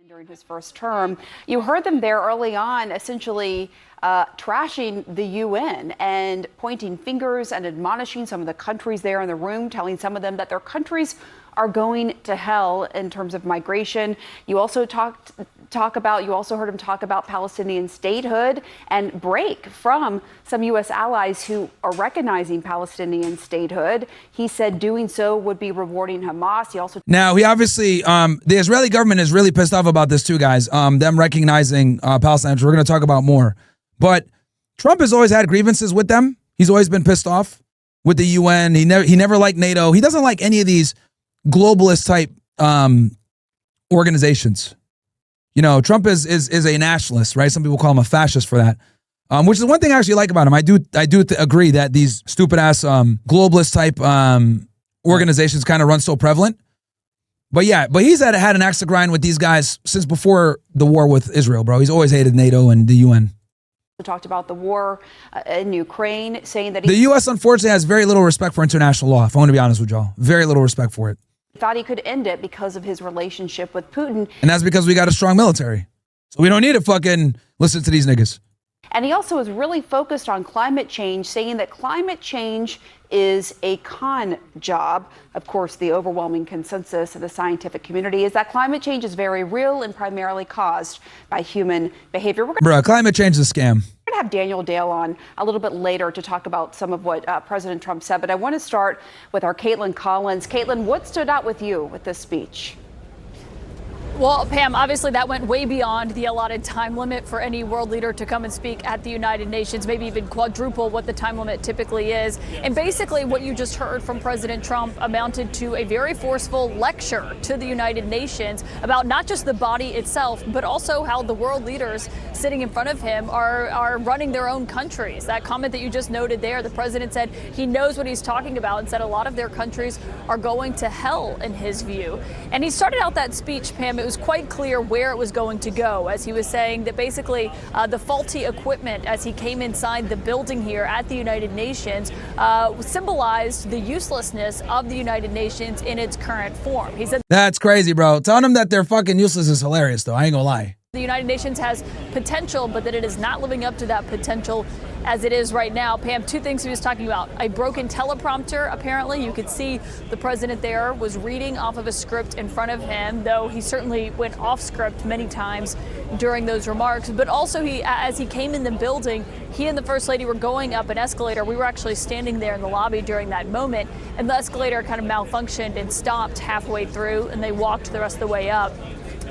During his first term, you heard them there early on essentially trashing the UN and pointing fingers and admonishing some of the countries there in the room, telling some of them that their countries are going to hell in terms of migration. You also you also heard him talk about Palestinian statehood and break from some U.S. allies who are recognizing Palestinian statehood. He said doing so would be rewarding Hamas. He also he obviously the Israeli government is really pissed off about this too, guys. Them recognizing Palestine, which we're going to talk about more. But Trump has always had grievances with them. He's always been pissed off with the UN. He never liked NATO. He doesn't like any of these globalist type organizations. You know, Trump is a nationalist, right? Some people call him a fascist for that, which is one thing I actually like about him. I do agree that these stupid ass globalist type organizations kind of run so prevalent. But yeah, he's had an axe to grind with these guys since before the war with Israel, bro. He's always hated NATO and the UN. Talked about the war in Ukraine, saying that the U.S. unfortunately has very little respect for international law. If I want to be honest with y'all, very little respect for it. Thought he could end it because of his relationship with Putin. And that's because we got a strong military. So we don't need to fucking listen to these niggas. And he also is really focused on climate change, saying that climate change is a con job. Of course, the overwhelming consensus of the scientific community is that climate change is very real and primarily caused by human behavior. Bruh, climate change is a scam. We're going to have Daniel Dale on a little bit later to talk about some of what President Trump said. But I want to start with our Caitlin Collins. Caitlin, what stood out with you with this speech? Well, Pam, obviously that went way beyond the allotted time limit for any world leader to come and speak at the United Nations, maybe even quadruple what the time limit typically is. And basically what you just heard from President Trump amounted to a very forceful lecture to the United Nations about not just the body itself, but also how the world leaders sitting in front of him are running their own countries. That comment that you just noted there, the president said he knows what he's talking about and said a lot of their countries are going to hell in his view. And he started out that speech, Pam, it was quite clear where it was going to go, as he was saying that basically the faulty equipment as he came inside the building here at the United Nations symbolized the uselessness of the United Nations in its current form. He said, that's crazy, bro. Telling them that they're fucking useless is hilarious, though. I ain't gonna lie. The United Nations has potential, but that it is not living up to that potential as it is right now. Pam, two things he was talking about. A broken teleprompter, apparently. You could see the president there was reading off of a script in front of him, though he certainly went off script many times during those remarks. But also, as he came in the building, he and the First Lady were going up an escalator. We were actually standing there in the lobby during that moment, and the escalator kind of malfunctioned and stopped halfway through, and they walked the rest of the way up.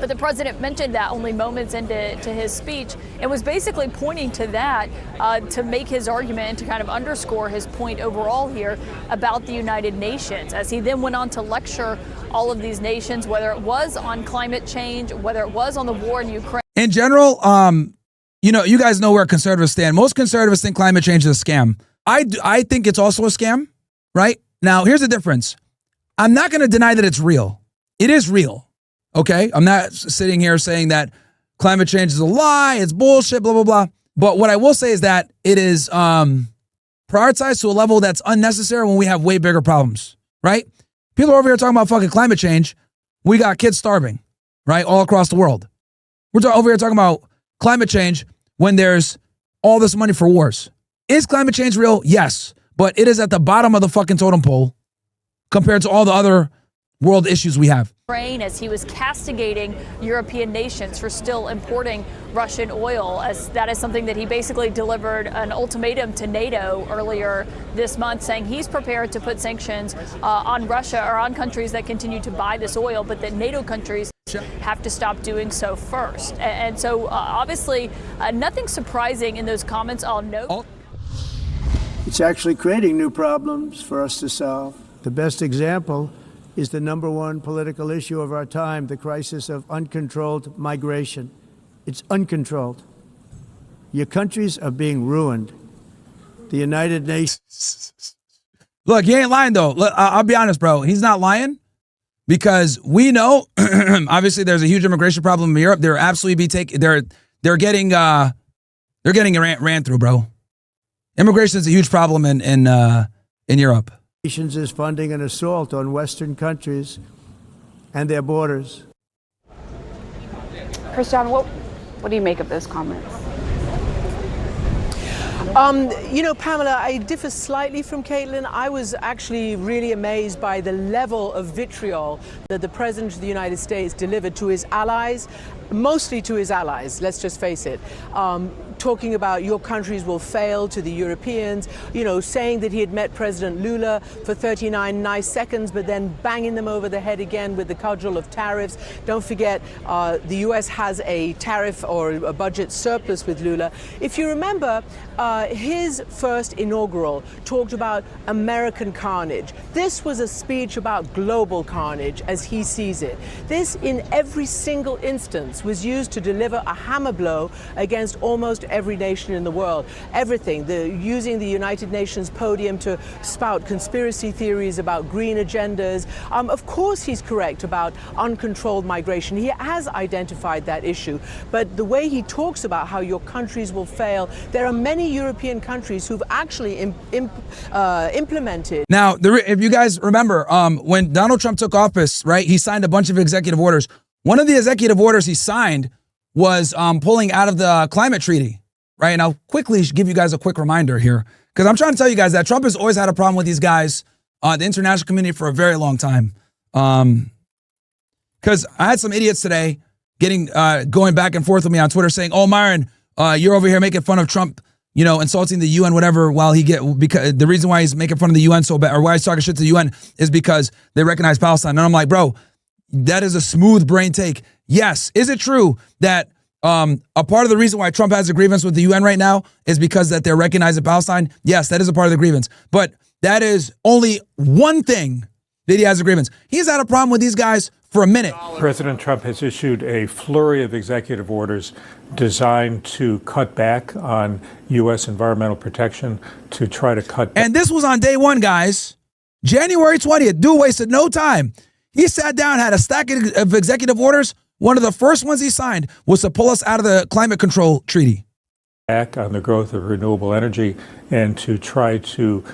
But the president mentioned that only moments into his speech and was basically pointing to that to make his argument and to kind of underscore his point overall here about the United Nations, as he then went on to lecture all of these nations, whether it was on climate change, whether it was on the war in Ukraine. In general, you know, you guys know where conservatives stand. Most conservatives think climate change is a scam. I think it's also a scam, right? Now, here's the difference. I'm not going to deny that it's real. It is real. Okay, I'm not sitting here saying that climate change is a lie, it's bullshit, blah, blah, blah. But what I will say is that it is prioritized to a level that's unnecessary when we have way bigger problems, right? People are over here talking about fucking climate change. We got kids starving, right, all across the world. We're over here talking about climate change when there's all this money for wars. Is climate change real? Yes, but it is at the bottom of the fucking totem pole compared to all the other world issues we have. As he was castigating European nations for still importing Russian oil, as that is something that he basically delivered an ultimatum to NATO earlier this month, saying he's prepared to put sanctions on Russia or on countries that continue to buy this oil, but that NATO countries have to stop doing so first. And so obviously nothing surprising in those comments, I'll note. It's actually creating new problems for us to solve. The best example is the #1 political issue of our time, the crisis of uncontrolled migration. It's uncontrolled. Your countries are being ruined. The United Nations. Look, he ain't lying, though. Look, I'll be honest, bro. He's not lying because we know, obviously, there's a huge immigration problem in Europe. They're absolutely they're getting ran through, bro. Immigration is a huge problem in Europe. Is funding an assault on Western countries and their borders. Christian, what do you make of those comments? You know, Pamela, I differ slightly from Caitlin. I was actually really amazed by the level of vitriol that the President of the United States delivered to his allies, mostly to his allies, let's just face it. Talking about your countries will fail to the Europeans, you know, saying that he had met President Lula for 39 nice seconds, but then banging them over the head again with the cudgel of tariffs. Don't forget, the US has a tariff or a budget surplus with Lula. If you remember, his first inaugural talked about American carnage. This was a speech about global carnage as he sees it. This, in every single instance, was used to deliver a hammer blow against almost every nation in the world. Everything, using the United Nations podium to spout conspiracy theories about green agendas. Of course he's correct about uncontrolled migration. He has identified that issue. But the way he talks about how your countries will fail, there are many European countries who've actually implemented. Now, if you guys remember, when Donald Trump took office, right, he signed a bunch of executive orders. One of the executive orders he signed was pulling out of the climate treaty, right? And I'll quickly give you guys a quick reminder here, because I'm trying to tell you guys that Trump has always had a problem with these guys, the international community, for a very long time. Because I had some idiots today going back and forth with me on Twitter saying, "Oh, Myron, you're over here making fun of Trump, you know, insulting the UN, whatever, because the reason why he's making fun of the UN so bad, or why he's talking shit to the UN, is because they recognize Palestine." And I'm like, bro, that is a smooth brain take. Yes. Is it true that a part of the reason why Trump has a grievance with the UN right now is because that they're recognizing Palestine? Yes, that is a part of the grievance. But that is only one thing that he has a grievance. He's had a problem with these guys for a minute. President Trump has issued a flurry of executive orders designed to cut back on U.S. environmental protection, to try to cut back. And this was on day one, guys. January 20th. Dude wasted no time. He sat down, had a stack of executive orders. One of the first ones he signed was to pull us out of the climate control treaty. Back on the growth of renewable energy and to try to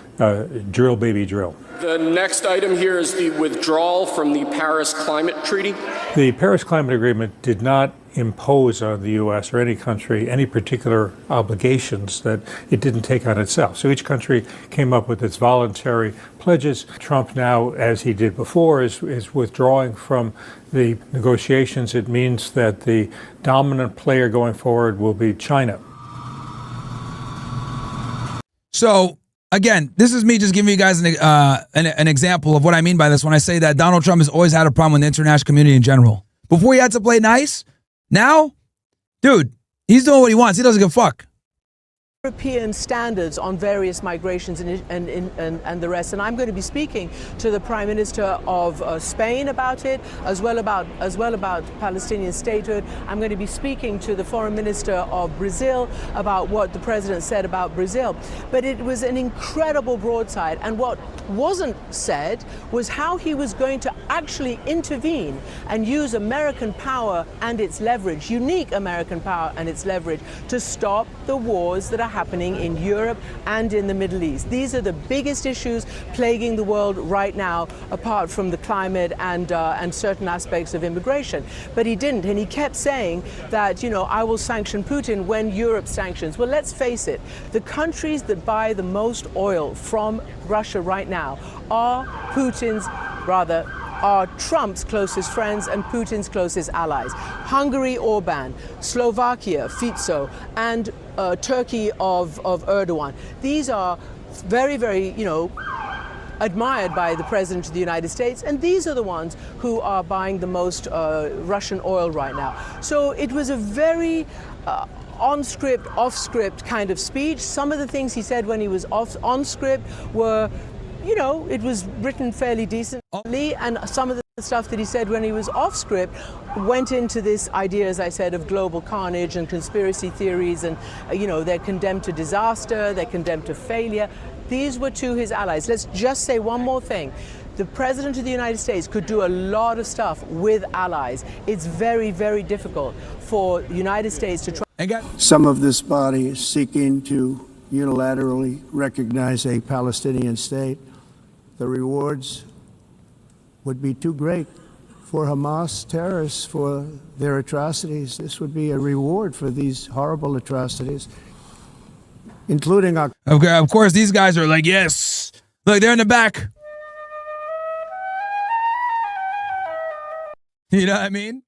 drill, baby, drill. The next item here is the withdrawal from the Paris Climate Treaty. The Paris Climate Agreement did not impose on the U.S. or any country any particular obligations that it didn't take on itself. So each country came up with its voluntary pledges. Trump now, as he did before, is withdrawing from the negotiations. It means that the dominant player going forward will be China. So, again, this is me just giving you guys an example of what I mean by this when I say that Donald Trump has always had a problem with the international community in general. Before he had to play nice, now, dude, he's doing what he wants. He doesn't give a fuck. European standards on various migrations and the rest, and I'm going to be speaking to the Prime Minister of Spain about it, as well about Palestinian statehood. I'm going to be speaking to the Foreign Minister of Brazil about what the President said about Brazil. But it was an incredible broadside, and what wasn't said was how he was going to actually intervene and use American power and its leverage, unique American power and its leverage, to stop the wars that are happening in Europe and in the Middle East. These are the biggest issues plaguing the world right now, apart from the climate and certain aspects of immigration. But he didn't, and he kept saying that, you know, I will sanction Putin when Europe sanctions. Well, let's face it, the countries that buy the most oil from Russia right now are Trump's closest friends and Putin's closest allies. Hungary, Orban, Slovakia, Fico, and Turkey of Erdogan. These are very, very, you know, admired by the President of the United States, and these are the ones who are buying the most Russian oil right now. So it was a very on-script, off-script kind of speech. Some of the things he said when he was on-script were, you know, it was written fairly decently, and some of the stuff that he said when he was off script went into this idea, as I said, of global carnage and conspiracy theories, and, you know, they're condemned to disaster, they're condemned to failure. These were to his allies. Let's just say one more thing. The President of the United States could do a lot of stuff with allies. It's very, very difficult for the United States to try. Some of this body is seeking to unilaterally recognize a Palestinian state. The rewards would be too great for Hamas terrorists for their atrocities. This would be a reward for these horrible atrocities, including our. Okay, of course, these guys are like, yes. Look, they're in the back. You know what I mean?